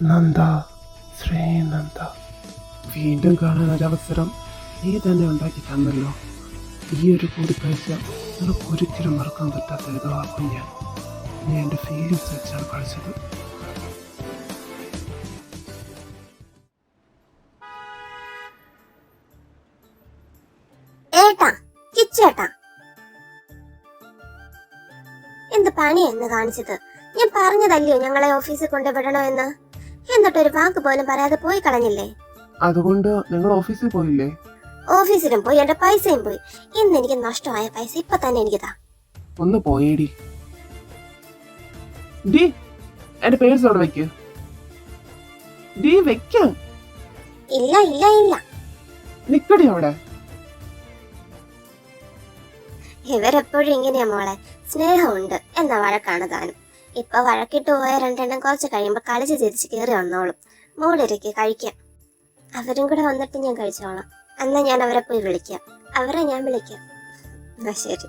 നന്ദ, ശ്രീനന്ദ, വീണ്ടും കാണാൻ ഒരവസരം നീ തന്നെ ഉണ്ടാക്കി തന്നല്ലോ. ഈ ഒരു കൂടിക്കാഴ്ച നിനക്ക് ഒരിക്കലും മറക്കാൻ പറ്റാത്ത ഏതോ ആക്കും ഞാൻ. നീ എൻ്റെ ഫീലിങ്സ് വെച്ചാണ് കളിച്ചത്. എന്ത് പണിയെന്ന് കാണിച്ചത്? ഞാൻ പറഞ്ഞതല്ലയോ ഞങ്ങളെ ഓഫീസിൽ കൊണ്ടുവിടണോ എന്ന്? എന്നിട്ടൊരു വാക്ക് പോലും പറയാതെ പോയി കളഞ്ഞില്ലേ? അതുകൊണ്ട് നിങ്ങൾ ഓഫീസിൽ പോയില്ലേ? ഓഫീസിലും പോയി, എന്റെ പൈസയും പോയി. ഇന്ന് എനിക്ക് നഷ്ടമായ പൈസ ഇപ്പൊ തന്നെ എനിക്കിതാ. ഒന്ന് പോയേടി. ഡി എന്റെ പേഴ്സ് അവിടെ വെക്ക്. ഡി വെക്കാൻ. ഇല്ല ഇല്ല ഇല്ല, നിക്കടി അവിടെ. ഇവരെപ്പോഴും ഇങ്ങനെയാ മോളെ, സ്നേഹമുണ്ട് എന്ന വഴക്കാണ് താനും. ഇപ്പൊ വഴക്കിട്ട് പോയ രണ്ടെണ്ണം കുറച്ച് കഴിയുമ്പോ കളിച്ച് തിരിച്ച് കയറി വന്നോളും. മോളിരക്ക് കഴിക്കാം. അവരും കൂടെ വന്നിട്ട് ഞാൻ കഴിച്ചോളാം. എന്നാ ഞാൻ അവരെ പോയി വിളിക്കാം. അവരെ ഞാൻ വിളിക്കാം. എന്നാ ശരി.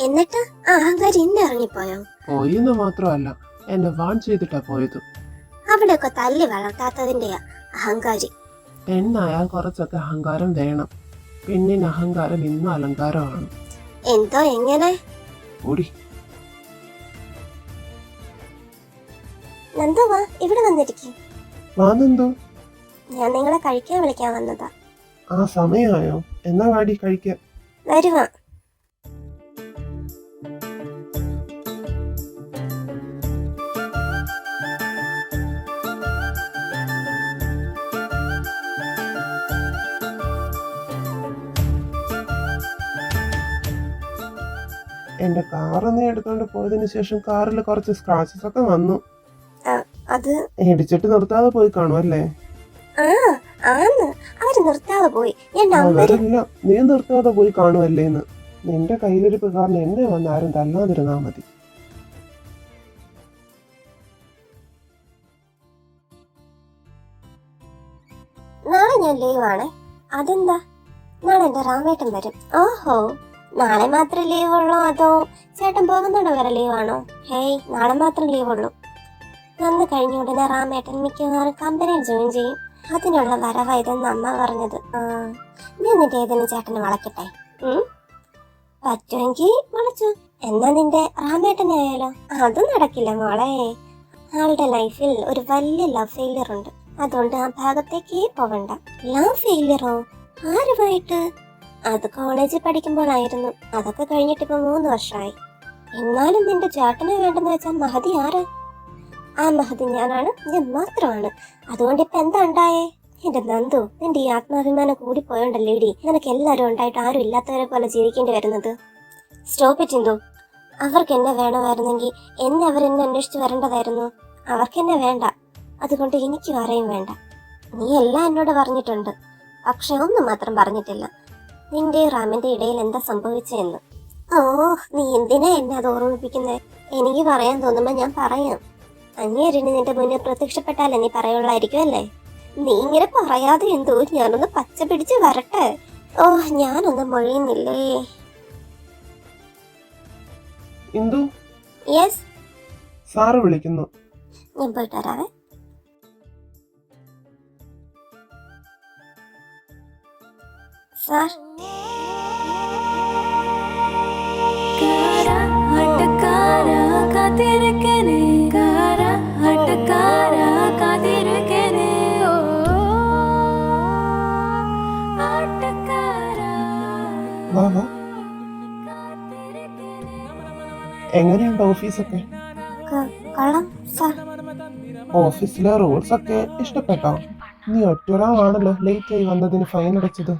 എന്നിട്ട് ആ അഹങ്കാരി ഇന്ന് ഇറങ്ങിപ്പോയോ? പോയിന്ന് മാത്രമല്ല, എന്നെ വാൺ ചെയ്തിട്ടാ പോയത്. അവിടെയൊക്കെ തല്ലി വളർത്താത്തതിന്റെയാ അഹങ്കാരി. എന്നായാൽ കുറച്ചൊക്കെ അഹങ്കാരം വേണം. പെണ്ണിന് അഹങ്കാരം ഇന്നും അലങ്കാരമാണ്. എന്തോ എങ്ങനെ? ഓടി. നന്ദു വാ, ഇവിടെ വന്നിരിക്കും. വാ. ഞാൻ നിങ്ങളെ കഴിക്കാൻ വിളിക്കാൻ വന്നതാ. ആ സമയമായോ? എന്നാ വാടി കഴിക്കാം. വരുവാ. എന്റെ കാറ് നീ എടുത്തോണ്ട് പോയതിനു ശേഷം കാറിൽ കുറച്ച് സ്ക്രാച്ചസ് ഒക്കെ വന്നു. അത് ഇടിച്ചിട്ട് നിർത്താതെ പോയി കാണുമല്ലേ? അവര് നിർത്താതെ പോയി. നീ നിർത്താതെ പോയി കാണുമല്ലേന്ന്. നിന്റെ കയ്യിലിരിപ്പ് കാരണം എന്നെ വന്ന് ആരും തല്ലാതിരുന്നാ മതി. നാളെ ഞാൻ ലീവാണ്. അതെന്താ? നാളെ എന്റെ രാമേട്ടൻ വരും. ഓഹോ, നാളെ മാത്രം ലീവ് ഉള്ളോ അതോ ചേട്ടൻ പോകുന്നുണ്ടോ വരെ ലീവാണോ? ഹേയ്, നാളെ മാത്രം ലീവുള്ളൂ. വന്ന് കഴിഞ്ഞ ഉടനെ രാമേട്ടൻ മിക്കവാറും കമ്പനിയിൽ ജോയിൻ ചെയ്യും. അതിനുള്ള വരവായതെന്ന് അമ്മ പറഞ്ഞത്. നീ നിന്റെ ഏതെങ്കിലും ചേട്ടനെ വളയ്ക്കട്ടെ. പറ്റുമെങ്കിൽ വളച്ചു. എന്നാ നിന്റെ രാമേട്ടനെ ആയാലോ? അതും നടക്കില്ല മോളെ. ആളുടെ ലൈഫിൽ ഒരു വലിയ ലവ് ഫെയിലിയർ ഉണ്ട്. അതുകൊണ്ട് ആ ഭാഗത്തേക്ക് പോവണ്ട. ലവ് ഫെയിലിയറോ? ആരുമായിട്ട്? അത് കോളേജിൽ പഠിക്കുമ്പോഴായിരുന്നു. അതൊക്കെ കഴിഞ്ഞിട്ട് ഇപ്പൊ 3 വർഷമായി. എന്നാലും നിന്റെ ചേട്ടനെ വേണ്ടെന്ന് വെച്ചാൽ മഹതി ആരാ? ആ മഹതി ഞാനാണ്, ഞാൻ മാത്രമാണ്. അതുകൊണ്ട് ഇപ്പൊ എന്താ ഉണ്ടായേ? എന്റെ നന്ദു, നിന്റെ ഈ ആത്മാഭിമാനം കൂടി പോയോണ്ടല്ലേടി നിനക്ക് എല്ലാവരും ഉണ്ടായിട്ട് ആരും ഇല്ലാത്തവരെ പോലെ ജീവിക്കേണ്ടി വരുന്നത്. Stop it Indu. അവർക്ക് എന്നെ വേണമായിരുന്നെങ്കിൽ എന്നെ അവരെന്നെ അന്വേഷിച്ച് വരേണ്ടതായിരുന്നു. അവർക്ക് എന്നെ വേണ്ട, അതുകൊണ്ട് എനിക്ക് ആരെയും വേണ്ട. നീ എല്ലാം എന്നോട് പറഞ്ഞിട്ടുണ്ട്, പക്ഷെ ഒന്നും മാത്രം പറഞ്ഞിട്ടില്ല. നിന്റെ റാമിന്റെ ഇടയിൽ എന്താ സംഭവിച്ചെന്ന്. ഓ, നീ എന്തിനാ എന്നെ അത് ഓർമ്മിപ്പിക്കുന്നേ? എനിക്ക് പറയാൻ തോന്നുമ്പോ ഞാൻ പറയാം. അങ്ങേരിന് നിന്റെ മുന്നിൽ പ്രത്യക്ഷപ്പെട്ടാലേ നീ പറയുള്ളായിരിക്കും അല്ലേ? നീ ഇങ്ങനെ പറയാതെ എന്തോ, ഞാനൊന്ന് പച്ച പിടിച്ച് വരട്ടെ. ഓ, ഞാനൊന്നും മൊഴിയുന്നില്ലേ. യെസ്, സാറ് വിളിക്കുന്നു. ഞാൻ പോയിട്ട് വരാവേ. സാർ, എങ്ങനെയുണ്ട് ഓഫീസൊക്കെ? ഓഫീസിലെ റൂൾസ് ഒക്കെ ഇഷ്ടപ്പെട്ടോ? നീ ഒറ്റൊരാളാണല്ലോ ലേറ്റ് ആയി വന്നതിന് ഫൈൻ അടച്ചത്.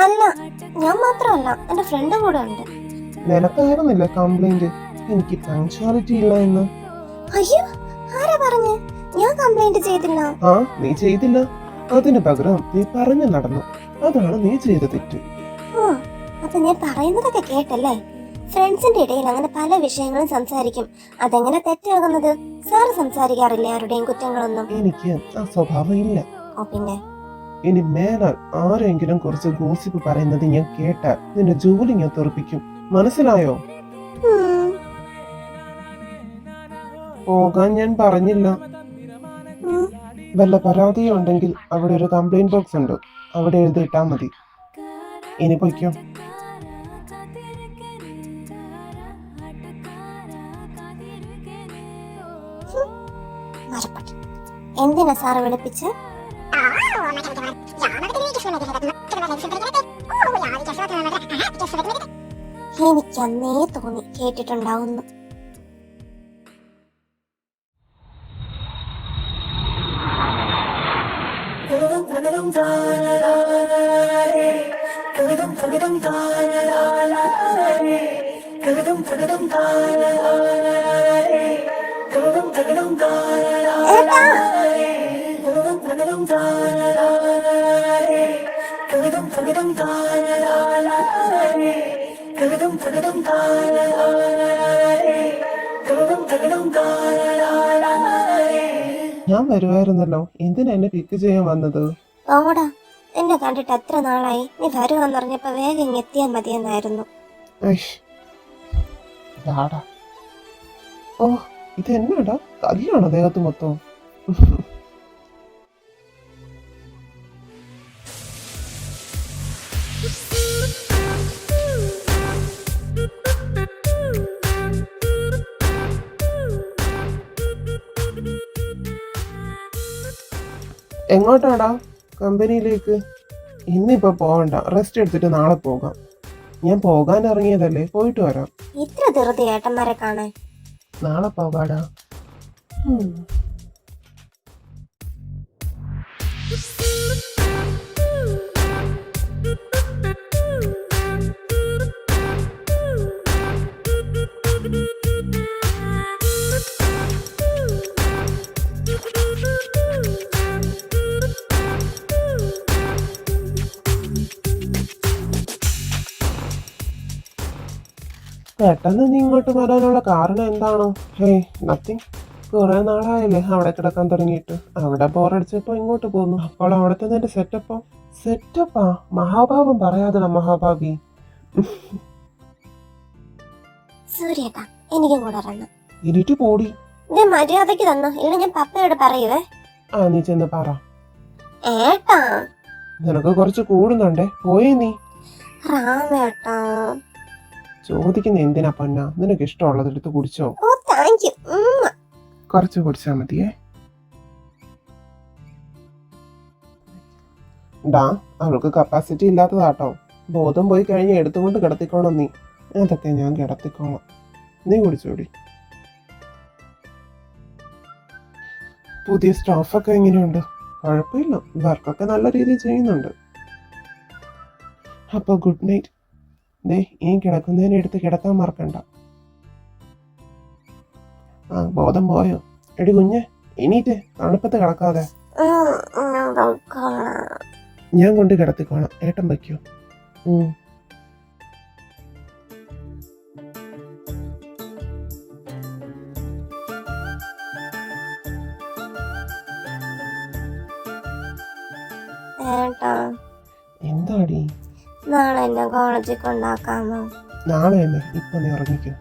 അല്ല, ഞാൻ മാത്രമല്ല, എന്റെ ഫ്രണ്ട് കൂടെ ഉണ്ട്. നിനക്കായിരുന്നില്ല കംപ്ലൈന്റ് എനിക്ക് പങ്ക്ച്വാലിറ്റി ഇല്ല എന്ന്? അയ്യോ, ആരാ പറഞ്ഞേ? ഞാൻ കംപ്ലൈന്റ് ചെയ്തില്ല. നീ ചെയ്തില്ല. അതിന് പകരം നീ പറഞ്ഞു നടന്നു. അതാണ് നീ ചെയ്ത തെറ്റ്. അപ്പൊ ഞാൻ പറയുന്നതൊക്കെ കേട്ടല്ലേ? ഫ്രണ്ട്സിന്റെ ഇടയിൽ അങ്ങനെ പല വിഷയങ്ങളും സംസാരിക്കും. അതെങ്ങനെ തെറ്റാകുന്നത്? സാറ് സംസാരിക്കാറില്ലേ ആരുടെയും കുറ്റങ്ങളൊന്നും? എനിക്ക് ആ സ്വഭാവം ഇല്ല. പിന്നെ ഇനി മേലാൽ ആരെങ്കിലും കുറച്ച് ഗോസിപ്പ് പറയുന്നത് ഞാൻ കേട്ടാൽ നിന്റെ ജോലി ഞാൻ തെറിപ്പിക്കും. മനസ്സിലായോ? പോകാൻ ഞാൻ പറഞ്ഞില്ല. ഉം, വല്ല പരാതിയും ഉണ്ടെങ്കിൽ അവിടെ ഒരു കംപ്ലൈന്റ് ബോക്സ് ഉണ്ട്, അവിടെ എഴുതിയിട്ടാ മതി. ഇനി പൊയ്ക്കോ. മരപ്പട്ടി. എന്തിനാ സാറ് വിളിപ്പിച്ച്? എനിക്ക് അന്നേ തോന്നി കേട്ടിട്ടുണ്ടാവുന്നു. ഏട്ടാ, ഞാൻ വരുമായിരുന്നല്ലോ, എന്തിനാ എന്നെ പിക്ക് ചെയ്യാൻ വന്നത്? ഓടാ, എന്നെ കണ്ടിട്ട് എത്ര നാളായി. നീ വരുവാന്നറിഞ്ഞപ്പോ വേഗം ഇങ്ങ് എത്തിയാ മതിയെന്നായിരുന്നു. ഐഷ്, ഇതാടാ. ഓ, ഇത് എന്നാടാ, കല്ലാണോ ദേഹത്ത് മൊത്തം? എങ്ങോട്ടാടാ? കമ്പനിയിലേക്ക്. ഇന്നിപ്പോ പോവണ്ട, റെസ്റ്റ് എടുത്തിട്ട് നാളെ പോകാം. ഞാൻ പോകാൻ ഇറങ്ങിയതല്ലേ, പോയിട്ട് വരാം. ഇത്ര ധൃതി ഏട്ടന്മാരെ കാണാൻ. നാളെ പോകാടാ. പെട്ടെന്ന് നീ ഇങ്ങോട്ട് വരാനുള്ള കാരണം എന്താണ്? Hey, nothing. കുറെ നാളായില്ലേ അവിടെ കിടക്കാൻ തുടങ്ങിയിട്ട്. അവിടെ ബോറടിച്ചപ്പോ ഇങ്ങോട്ട് പോന്നു. അപ്പോൾ അവിടുത്തെ നിന്റെ സെറ്റപ്പാ മഹാഭാവം പറയാതെടാ മഹാഭാവി. സൂര്യേട്ടാ, എനിക്കും കൂടെ വരണം. ഇനിറ്റ് പോടി. ഇത് മര്യാദക്ക് തന്നോ, ഇല്ല ഞാൻ പപ്പയോട് പറയുവേ. ആ, നീ ചെന്ന് പറ. ഏട്ടാ, നിനക്ക് കുറച്ച് കൂടുന്നുണ്ടേ, പോയേ നീ. റാമേട്ടാ. ചോദിക്കുന്ന എന്തിനാ പന്ന, നിനക്ക് ഇഷ്ടമുള്ളത് എടുത്ത് കുടിച്ചോ. ഓ, താങ്ക് യു. കുറച്ച് കുടിച്ചാ മതിയേ. ഡാ, അവൾക്ക് കപ്പാസിറ്റി ഇല്ലാത്തതാട്ടോ. ബോധം പോയി കഴിഞ്ഞ് എടുത്തുകൊണ്ട് കിടത്തിക്കോണം നീ. അതൊക്കെ ഞാൻ കിടത്തിക്കോളാം, നീ കുടിച്ചോടി. പുതിയ സ്റ്റാഫൊക്കെ എങ്ങനെയുണ്ട്? കുഴപ്പമില്ല, വർക്കൊക്കെ നല്ല രീതിയിൽ ചെയ്യുന്നുണ്ട്. അപ്പൊ ഗുഡ് നൈറ്റ്. ദേ, ഈ കിടക്കുന്നതിനെ എടുത്ത് കിടക്കാൻ മറക്കണ്ട. ആ, ബോധം പോയോ? എടി കുഞ്ഞെ, എണീറ്റ്, തണുപ്പത്ത് കിടക്കാതെ. ഞാൻ കൊണ്ട് കിടത്തിക്കോളാം, ഏട്ടൻ വയ്ക്കോ. ഏട്ടാ, എന്താടി? നാളെ എന്നെ കോളേജിൽ കൊണ്ടാക്കാമോ? നാളെ അല്ലേ, ഇപ്പൊ നീ ഇറങ്ങിക്കോ.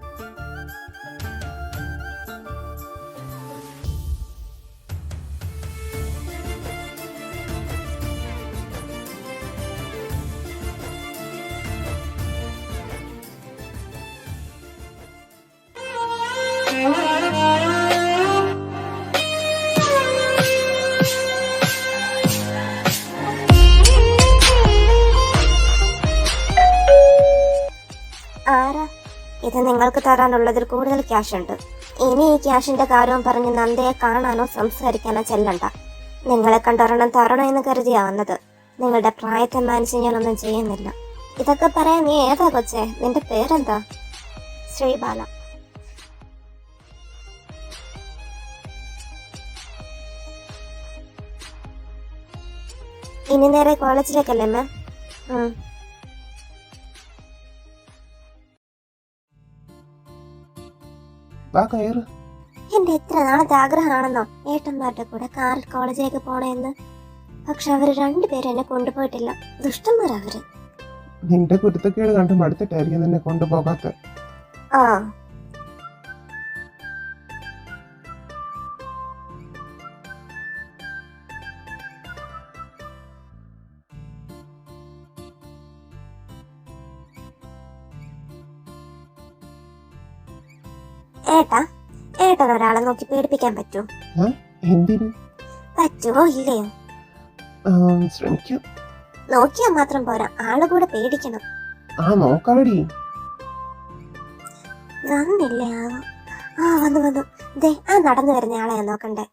ആരാ ഇത്? നിങ്ങൾക്ക് തരാനുള്ളതിൽ കൂടുതൽ ക്യാഷ് ഉണ്ട്. ഇനി ഈ ക്യാഷിന്റെ കാര്യവും പറഞ്ഞ് നന്ദയെ കാണാനോ സംസാരിക്കാനോ ചെല്ലണ്ട. നിങ്ങളെ കണ്ടൊരെണ്ണം തരണോ എന്ന് കരുതിയാ വന്നത്. നിങ്ങളുടെ പ്രായത്തെ മാനിച്ച് ഞാനൊന്നും ചെയ്യുന്നില്ല. ഇതൊക്കെ പറയാൻ നീ ഏതാ കൊച്ചേ? നിന്റെ പേരെന്താ? ശ്രീബാല. ഇനി നേരെ കോളേജിലേക്കല്ലേ മാം? കയറ്. എന്റെ എത്ര നാളത്തെ ആഗ്രഹമാണെന്നോ ഏട്ടന്മാരുടെ കൂടെ കാറിൽ കോളേജിലേക്ക് പോണേന്ന്. പക്ഷെ അവര് രണ്ടുപേരും എന്നെ കൊണ്ടുപോയിട്ടില്ല. ദുഷ്ടന്മാരവര്. നിന്റെ കുരുത്തക്കേട് കണ്ട് മടുത്തിട്ടായിരിക്കും നിന്നെ കൊണ്ടുപോകാത്ത. ആ, ഏട്ടാ, ഏട്ടൻ ഒരാളെ നോക്കി പേടിപ്പിക്കാൻ പറ്റൂ? എന്തിന്? പറ്റുമോ ഇല്ലയോ? ശ്രമിക്കാം. നോക്കിയാൽ മാത്രം പോരാ, ആള് കൂടെ പേടിക്കണം. നോക്കാടി. വന്നില്ലേ ആവോ? വന്നു. ദേ ആ നടന്നു വരുന്ന ആളെയാ നോക്കണ്ടേ.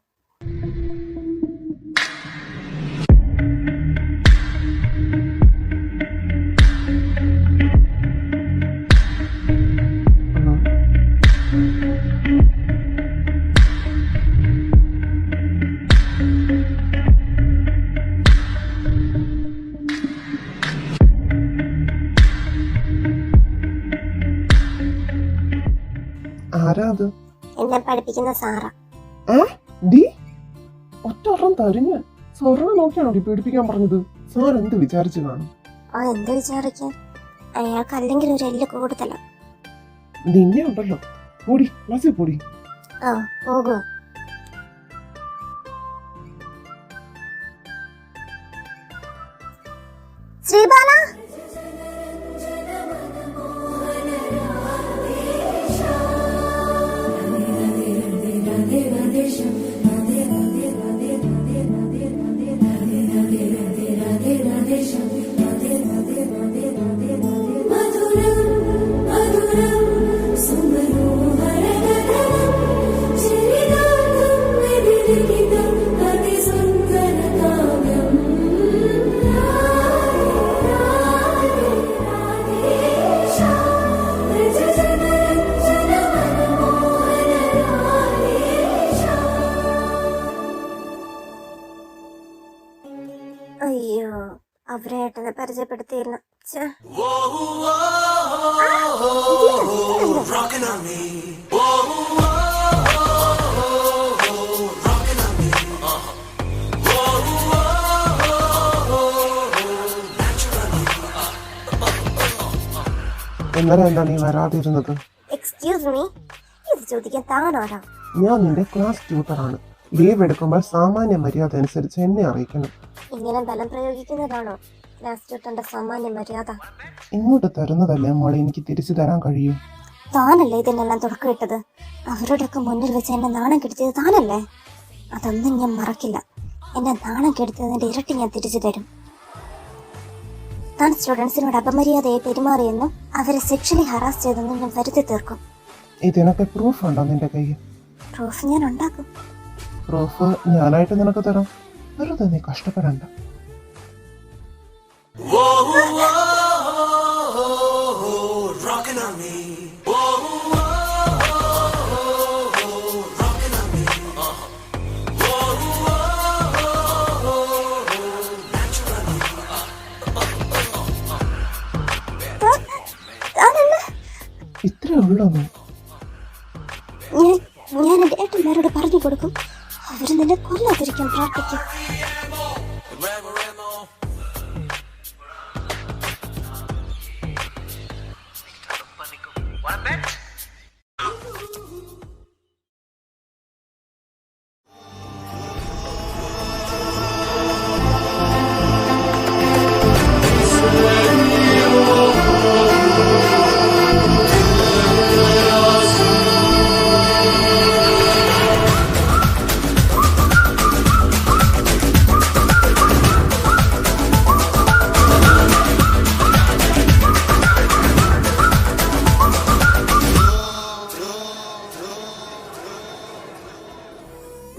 ആരാ അത്? എന്നെ പഠിപ്പിക്കുന്ന സാറാ. ഒറ്റ തരിഞ്ഞ് സ്വർണ്ണ നോക്കിയാണോ പേടിപ്പിക്കാൻ പറഞ്ഞത്? സാർ എന്ത് വിചാരിച്ചു കാണും? എന്ത് വിചാരിക്കാൻ? അയാൾക്ക് അല്ലെങ്കിൽ ഒരു എല്ല് കൂടുതലാ. നിന്നെ ഉണ്ടല്ലോ. പൊടി ക്ലാസ്സിൽ പൊടി. പോകുക. ശ്രീബാല, അയ്യോ, അവരെ ഏട്ടനെ പരിചയപ്പെടുത്തിയില്ല. എന്നാലും എന്താ നീ വരാതിരുന്നത്? എക്സ്ക്യൂസ് മീ, ഇത് ചോദിക്കാൻ താനാരാ? ഞാൻ നിന്റെ ക്ലാസ് ട്യൂട്ടറാണ്. ലീവ് എടുക്കുമ്പോൾ സാമാന്യ മര്യാദ അനുസരിച്ച് എന്നെ അറിയിക്കണം. ഇങ്ങനെ ബലം പ്രയോഗിക്കുന്നതാണോ ക്ലാസ് ട്യൂട്ടറിന്റെ സാമാന്യ മര്യാദ? ഇങ്ങോട്ട് തരുന്നതല്ലേ മോളെ എനിക്ക് തിരിച്ചു തരാൻ കഴിയും. താനല്ലേ ഇതിനെല്ലാം തുടക്കമിട്ടത്? അവരുടെയൊക്കെ മുന്നിൽ വെച്ച് എന്നെ നാണം കെടുത്തിയത് താനല്ലേ? അതൊന്നും ഞാൻ മറക്കില്ല. എന്നെ നാണം കെടുത്തതിന്റെ ഇരട്ടി ഞാൻ തിരിച്ചു തരും. താൻ സ്റ്റുഡൻസിനോട് അപമര്യാദയെ പെരുമാറിയെന്നും അവരെ സെക്ഷലി ഹറാസ് ചെയ്തെന്നും ഞാൻ വരുത്തി തീർക്കും. ഇതിനൊക്കെ പ്രൂഫ് ഉണ്ടോ നിന്റെ കയ്യിൽ? പ്രൂഫ് ഞാൻ ഉണ്ടാക്കും. പ്രൂഫ് ഞാനായിട്ട് നിനക്ക് തരാം. വെറുതെ നീ കഷ്ടപ്പെടണ്ട. ഇത്രേ ഉള്ളൂ. ഞാൻ എന്റെ ഏട്ടന്മാരോട് പറഞ്ഞു കൊടുക്കും. അവര് നിന്നെ കൊല്ലാതിരിക്കാൻ പ്രാർത്ഥിക്കും.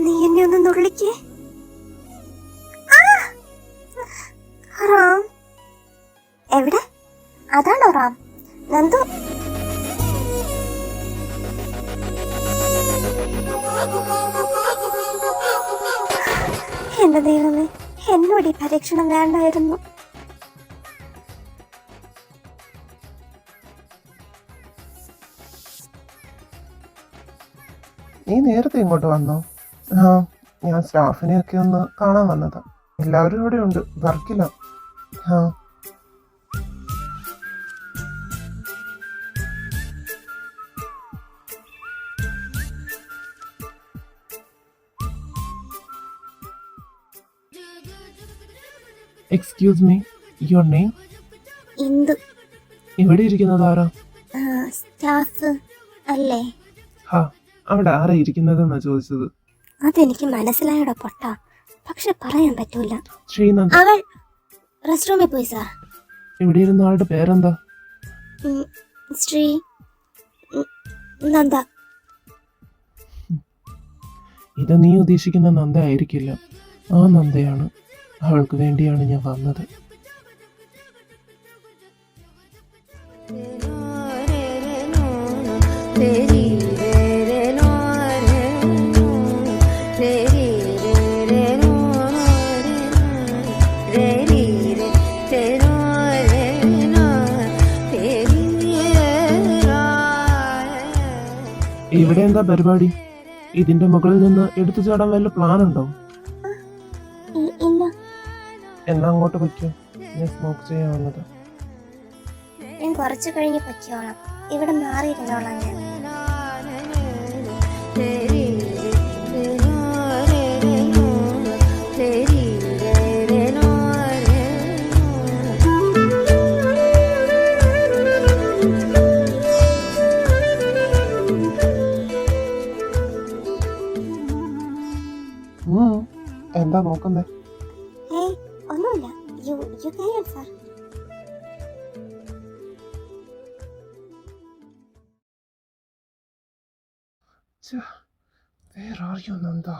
നീ എന്നെ ഒന്ന് നുള്ളിക്കേ. റാം എവിടെ? അതാണോ റാം? നന്ദു, എന്റെ ദൈവമേ, എന്നോട് ഈ പരീക്ഷണം വേണ്ടായിരുന്നു. നീ നേരത്തെ ഇങ്ങോട്ട് വന്നോ? ഞാൻ സ്റ്റാഫിനെയൊക്കെ ഒന്ന് കാണാൻ വന്നതാ. എല്ലാവരും ഇവിടെ ഉണ്ട്, വർക്കില്ല. Excuse me, your name? Indu. ഇവിടെ ഇരിക്കുന്നത് ആരാ? സ്റ്റാഫ് അല്ലേ? ഹാ, അവിടെ ആരാ ഇരിക്കുന്നതെന്നാ ചോദിച്ചത്. അതെനിക്ക് മനസ്സിലായോടെ പൊട്ട, പക്ഷെ പറയാൻ പറ്റൂല. ശ്രീനന്ദ. അവൾ റെസ്റ്റ് റൂമിൽ പോയി സാർ. ഇവിടെ ഇരുന്ന ആളുടെ പേരെന്താ? ഉം, ശ്രീ നന്ദ. ഇത് നീ ഉദ്ദേശിക്കുന്ന നന്ദ ആയിരിക്കില്ല, ആ നന്ദയാണ്. അവൾക്ക് വേണ്ടിയാണ് ഞാൻ വന്നത്. ഇവിടെ എന്താ പരിപാടി? ഇതിന്റെ മുകളിൽ നിന്ന് എടുത്തു ചാടാൻ വല്ല പ്ലാൻ ഉണ്ടോ? ഇല്ല, എന്നാ അങ്ങോട്ട് വയ്ക്കോ, ഞാൻ സ്മോക്ക് ചെയ്യാൻ വന്നത്. ഞാൻ കുറച്ച് കഴിഞ്ഞ് പൊയ്ക്കോളാം. ഇവിടെ മാറിയിരുന്നോളാം ഞാൻ. എന്താ നോക്കുന്നേ? ഏയ് ഒന്നുമില്ല. You carry on sir. Where are you, Nanda?